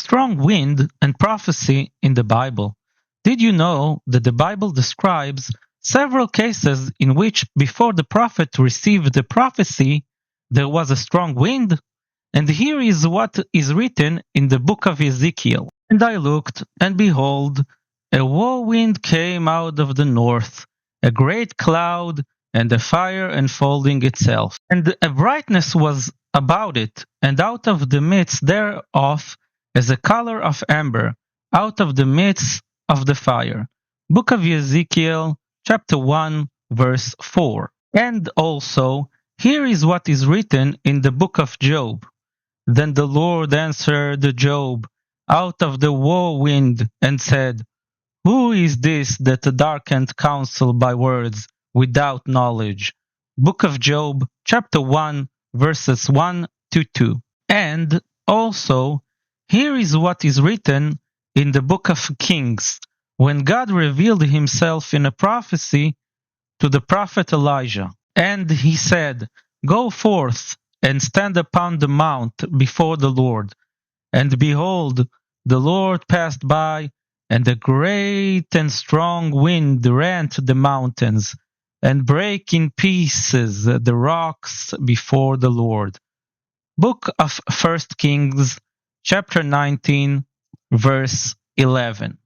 strong wind and prophecy in the Bible. Did you know that the Bible describes several cases in which before the prophet received the prophecy, there was a strong wind? And here is what is written in the book of Ezekiel. And I looked, and behold, a whirlwind came out of the north, a great cloud, and a fire enfolding itself. And a brightness was about it, and out of the midst thereof as a color of amber, out of the midst of the fire. Book of Ezekiel, chapter 1, verse 4. And also, here is what is written in the book of Job. Then the Lord answered Job out of the whirlwind and said, Who is this that darkened counsel by words without knowledge? Book of Job, chapter 1, verses 1 to 2. And also, here is what is written in the book of Kings, when God revealed himself in a prophecy to the prophet Elijah. And he said, Go forth and stand upon the mount before the Lord. And behold, the Lord passed by, and a great and strong wind rent the mountains, and brake in pieces the rocks before the Lord. Book of 1 Kings, chapter 19, verse 11.